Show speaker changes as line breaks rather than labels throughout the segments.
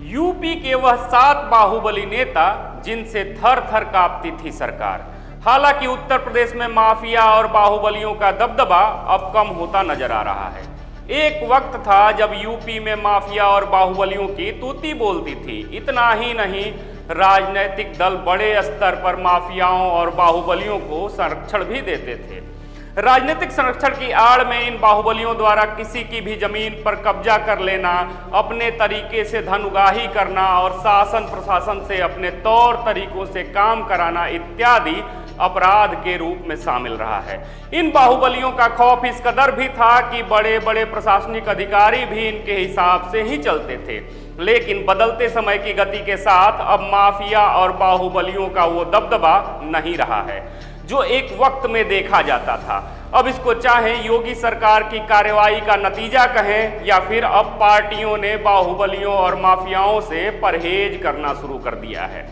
UP के वह 7 बाहुबली नेता जिनसे थर थर कांपती थी सरकार। हालांकि उत्तर प्रदेश में माफिया और बाहुबलियों का दबदबा अब कम होता नजर आ रहा है। एक वक्त था जब यूपी में माफिया और बाहुबलियों की तूती बोलती थी। इतना ही नहीं, राजनीतिक दल बड़े स्तर पर माफियाओं और बाहुबलियों को संरक्षण भी देते थे। राजनीतिक संरक्षण की आड़ में इन बाहुबलियों द्वारा किसी की भी जमीन पर कब्जा कर लेना, अपने तरीके से धन उगाही करना और शासन प्रशासन से अपने तौर तरीकों से काम कराना इत्यादि अपराध के रूप में शामिल रहा है। इन बाहुबलियों का खौफ इस कदर भी था कि बड़े बड़े प्रशासनिक अधिकारी भी इनके हिसाब से ही चलते थे। लेकिन बदलते समय की गति के साथ अब माफिया और बाहुबलियों का वो दबदबा नहीं रहा है जो एक वक्त में देखा जाता था। अब इसको चाहे योगी सरकार की कार्रवाई का नतीजा कहें या फिर अब पार्टियों ने बाहुबलियों और माफियाओं से परहेज करना शुरू कर दिया है।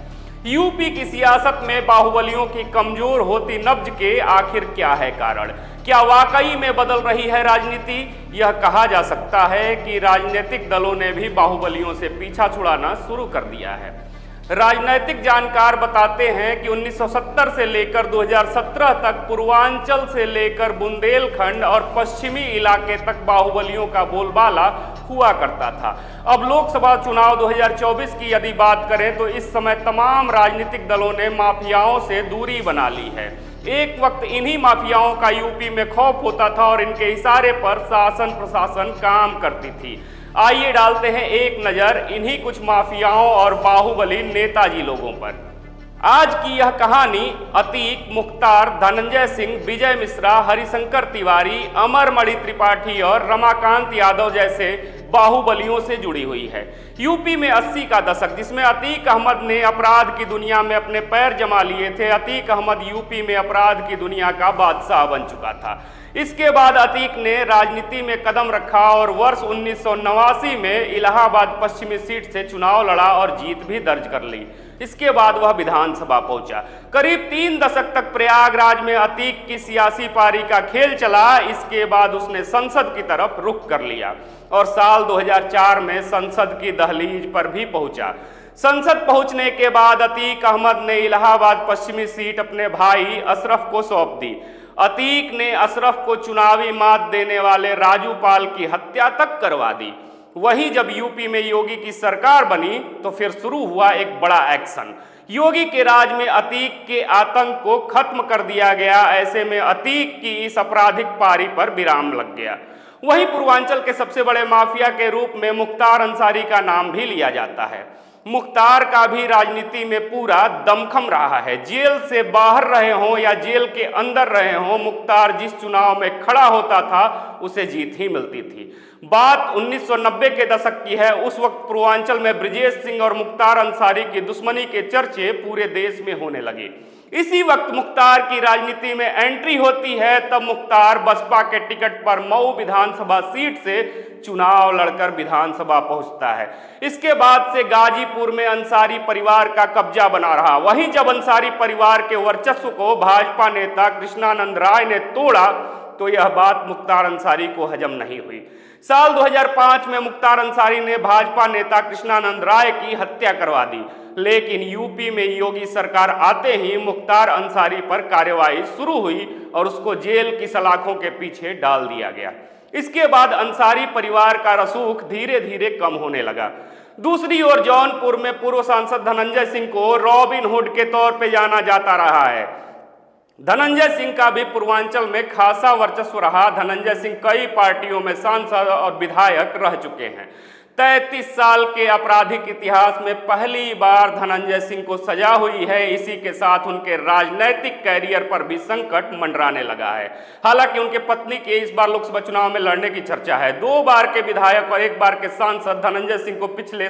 यूपी की सियासत में बाहुबलियों की कमजोर होती नब्ज के आखिर क्या है कारण? क्या वाकई में बदल रही है राजनीति? यह कहा जा सकता है कि राजनीतिक दलों ने भी बाहुबलियों से पीछा छुड़ाना शुरू कर दिया है। राजनीतिक जानकार बताते हैं कि 1970 से लेकर 2017 तक पूर्वांचल से लेकर बुंदेलखंड और पश्चिमी इलाके तक बाहुबलियों का बोलबाला हुआ करता था। अब लोकसभा चुनाव 2024 की यदि बात करें तो इस समय तमाम राजनीतिक दलों ने माफियाओं से दूरी बना ली है। एक वक्त इन्हीं माफियाओं का यूपी में खौफ होता था और इनके इशारे पर शासन प्रशासन काम करती थी। आइए डालते हैं एक नजर इन्हीं कुछ माफियाओं और बाहुबली नेताजी लोगों पर। आज की यह कहानी अतीक, मुख्तार, धनंजय सिंह, विजय मिश्रा, हरिशंकर तिवारी, अमरमणि त्रिपाठी और रमाकांत यादव जैसे बाहुबलियों से जुड़ी हुई है। यूपी में 80 का दशक, जिसमें अतीक अहमद ने अपराध की दुनिया में अपने पैर जमा लिए थे। अतीक अहमद यूपी में अपराध की दुनिया का बादशाह बन चुका था। इसके बाद अतीक ने राजनीति में कदम रखा और वर्ष 1989 में इलाहाबाद पश्चिमी सीट से चुनाव लड़ा और जीत भी दर्ज कर ली। इसके बाद वह विधानसभा पहुंचा। करीब 3 दशक तक प्रयागराज में अतीक की सियासी पारी का खेल चला। इसके बाद उसने संसद की तरफ रुख कर लिया और साल 2004 में संसद की दहलीज पर भी पहुंचा। संसद पहुंचने के बाद अतीक अहमद ने इलाहाबाद पश्चिमी सीट अपने भाई अशरफ को सौंप दी। अतीक ने अशरफ को चुनावी मात देने वाले राजू पाल की हत्या तक करवा दी। वहीं जब यूपी में योगी की सरकार बनी तो फिर शुरू हुआ एक बड़ा एक्शन। योगी के राज में अतीक के आतंक को खत्म कर दिया गया। ऐसे में अतीक की इस आपराधिक पारी पर विराम लग गया। वहीं पूर्वांचल के सबसे बड़े माफिया के रूप में मुख्तार अंसारी का नाम भी लिया जाता है। मुख्तार का भी राजनीति में पूरा दमखम रहा है। जेल से बाहर रहे हों या जेल के अंदर रहे हों, मुख्तार जिस चुनाव में खड़ा होता था उसे जीत ही मिलती थी। बात 1990 के दशक की है। उस वक्त पूर्वांचल में ब्रजेश सिंह और मुख्तार अंसारी की दुश्मनी के चर्चे पूरे देश में होने लगे। इसी वक्त मुख्तार की राजनीति में एंट्री होती है। तब मुख्तार बसपा के टिकट पर मऊ विधानसभा सीट से चुनाव लड़कर विधानसभा पहुंचता है। इसके बाद से गाजीपुर में अंसारी परिवार का कब्जा बना रहा। वहीं जब अंसारी परिवार के वर्चस्व को भाजपा नेता कृष्णानंद राय ने तोड़ा तो यह बात मुख्तार अंसारी को हजम नहीं हुई। साल 2005 में मुख्तार अंसारी ने भाजपा नेता कृष्णानंद राय की हत्या करवा दी। लेकिन यूपी में योगी सरकार आते ही मुख्तार अंसारी पर कार्रवाई शुरू हुई और उसको जेल की सलाखों के पीछे डाल दिया गया। इसके बाद अंसारी परिवार का रसूख धीरे धीरे कम होने लगा। दूसरी ओर जौनपुर में पूर्व सांसद धनंजय सिंह को रॉबिन हुड के तौर पे जाना जाता रहा है। धनंजय सिंह का भी पूर्वांचल में खासा वर्चस्व रहा। धनंजय सिंह कई पार्टियों में सांसद और विधायक रह चुके हैं। 33 साल के आपराधिक इतिहास में पहली बार धनंजय सिंह को सजा हुई है। इसी के साथ उनके राजनैतिक कैरियर पर भी संकट मंडराने लगा है। हालांकि उनके पत्नी के इस बार लोकसभा चुनाव में लड़ने की चर्चा है। 2 बार के विधायक और 1 बार के सांसद धनंजय सिंह को पिछले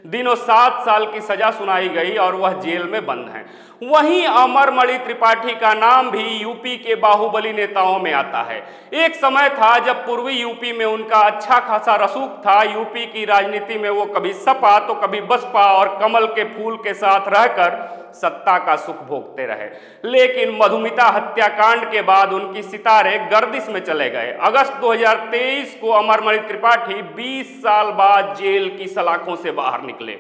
दिनों 7 साल की सजा सुनाई गई और वह जेल में बंद हैं। वहीं अमरमणि त्रिपाठी का नाम भी यूपी के बाहुबली नेताओं में आता है। एक समय था जब पूर्वी यूपी में उनका अच्छा खासा रसूख था। यूपी की राजनीति में वो कभी सपा तो कभी बसपा और कमल के फूल के साथ रहकर सत्ता का सुख भोगते रहे। लेकिन मधुमिता हत्याकांड के बाद उनकी सितारे गर्दिश में चले गए। अगस्त 2023 को अमरमणि त्रिपाठी 20 साल बाद जेल की सलाखों से बाहर निकले।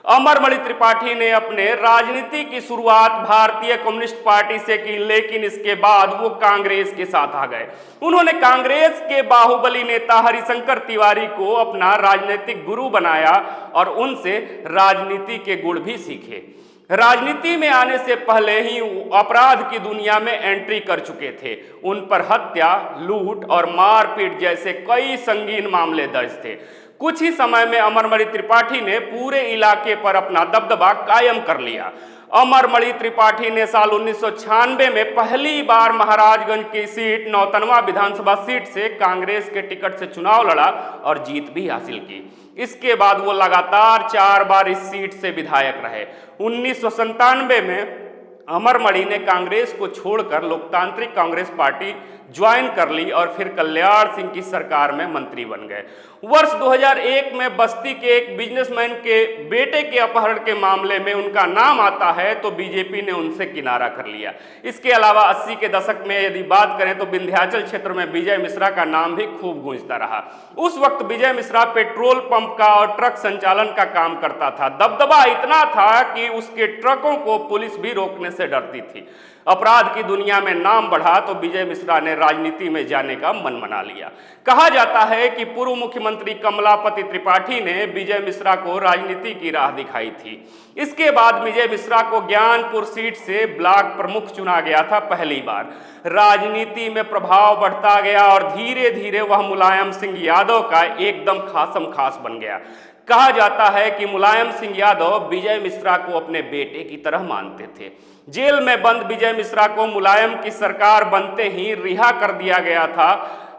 अमरमणि त्रिपाठी ने अपने राजनीति की शुरुआत भारतीय कम्युनिस्ट पार्टी से की, लेकिन इसके बाद वो कांग्रेस के साथ आ गए। उन्होंने कांग्रेस के बाहुबली नेता हरिशंकर तिवारी को अपना राजनीतिक गुरु बनाया और उनसे राजनीति के गुण भी सीखे। राजनीति में आने से पहले ही अपराध की दुनिया में एंट्री कर चुके थे। उन पर हत्या, लूट और मारपीट जैसे कई संगीन मामले दर्ज थे। कुछ ही समय में अमरमणि त्रिपाठी ने पूरे इलाके पर अपना दबदबा कायम कर लिया। अमरमणि त्रिपाठी ने साल 1996 में पहली बार महाराजगंज की सीट नौतनवा विधानसभा सीट से कांग्रेस के टिकट से चुनाव लड़ा और जीत भी हासिल की। इसके बाद वो लगातार 4 बार इस सीट से विधायक रहे। 1997 में अमरमणि ने कांग्रेस को छोड़कर लोकतांत्रिक कांग्रेस पार्टी ज्वाइन कर ली और फिर कल्याण सिंह की सरकार में मंत्री बन गए। वर्ष 2001 में बस्ती के एक बिजनेसमैन के बेटे के अपहरण के मामले में उनका नाम आता है तो बीजेपी ने उनसे किनारा कर लिया। इसके अलावा 80 के दशक में यदि बात करें तो विंध्याचल क्षेत्र में विजय मिश्रा का नाम भी खूब गूंजता रहा। उस वक्त विजय मिश्रा पेट्रोल पंप का और ट्रक संचालन का काम करता था। दबदबा इतना था कि उसके ट्रकों को पुलिस भी रोकने से डरती थी। अपराध की दुनिया में नाम बढ़ा तो विजय मिश्रा ने राजनीति में जाने का मन बना लिया। कहा जाता है कि पूर्व मुख्यमंत्री कमलापति त्रिपाठी ने विजय मिश्रा को राजनीति की राह दिखाई थी। इसके बाद विजय मिश्रा को ज्ञानपुर सीट से ब्लॉक प्रमुख चुना गया था पहली बार। राजनीति में प्रभाव बढ़ता गया और धीरे धीरे वह मुलायम सिंह यादव का एकदम खासम खास बन गया। कहा जाता है कि मुलायम सिंह यादव विजय मिश्रा को अपने बेटे की तरह मानते थे। जेल में बंद विजय मिश्रा को मुलायम की सरकार बनते ही रिहा कर दिया गया था।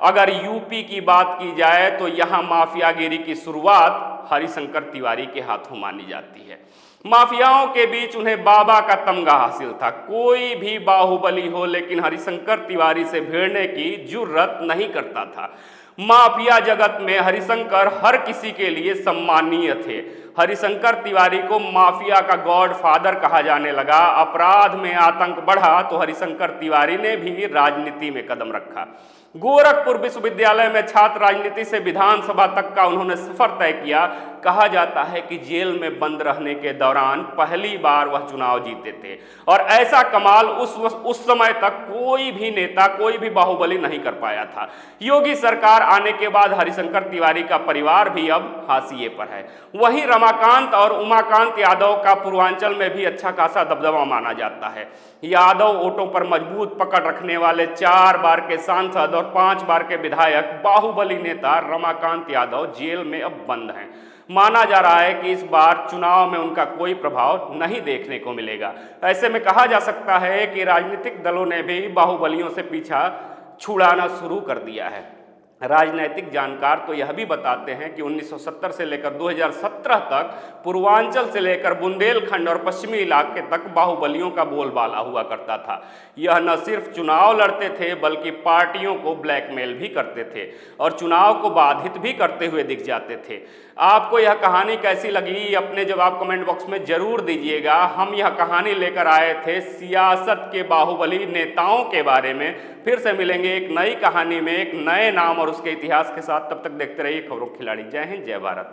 अगर यूपी की बात की जाए तो यहाँ माफियागिरी की शुरुआत हरिशंकर तिवारी के हाथों मानी जाती है। माफियाओं के बीच उन्हें बाबा का तमगा हासिल था। कोई भी बाहुबली हो लेकिन हरिशंकर तिवारी से भिड़ने की जुर्रत नहीं करता था। माफिया जगत में हरिशंकर हर किसी के लिए सम्मानीय थे। हरिशंकर तिवारी को माफिया का गॉडफादर कहा जाने लगा। अपराध में आतंक बढ़ा तो हरिशंकर तिवारी ने भी राजनीति में कदम रखा। गोरखपुर विश्वविद्यालय में छात्र राजनीति से विधानसभा तक का उन्होंने सफर तय किया। कहा जाता है कि जेल में बंद रहने के दौरान पहली बार वह चुनाव जीते थे और ऐसा कमाल उस समय तक कोई भी नेता, कोई भी बाहुबली नहीं कर पाया था। योगी सरकार आने के बाद हरिशंकर तिवारी का परिवार भी अब हाशिए पर है। वहीं रमाकांत और उमाकांत यादव का पूर्वांचल में भी अच्छा खासा दबदबा माना जाता है। यादव वोटों पर मजबूत पकड़ रखने वाले 4 बार के सांसद और 5 बार के विधायक बाहुबली नेता रमाकांत यादव जेल में अब बंद हैं। माना जा रहा है कि इस बार चुनाव में उनका कोई प्रभाव नहीं देखने को मिलेगा। ऐसे में कहा जा सकता है कि राजनीतिक दलों ने भी बाहुबलियों से पीछा छुड़ाना शुरू कर दिया है। राजनैतिक जानकार तो यह भी बताते हैं कि 1970 से लेकर 2017 तक पूर्वांचल से लेकर बुंदेलखंड और पश्चिमी इलाके तक बाहुबलियों का बोलबाला हुआ करता था। यह न सिर्फ चुनाव लड़ते थे बल्कि पार्टियों को ब्लैकमेल भी करते थे और चुनाव को बाधित भी करते हुए दिख जाते थे। आपको यह कहानी कैसी लगी अपने जवाब कमेंट बॉक्स में जरूर दीजिएगा। हम यह कहानी लेकर आए थे सियासत के बाहुबली नेताओं के बारे में। फिर से मिलेंगे एक नई कहानी में एक नए नाम और उसके इतिहास के साथ। तब तक देखते रहिए खबरों खिलाड़ी। जय हिंद, जय भारत।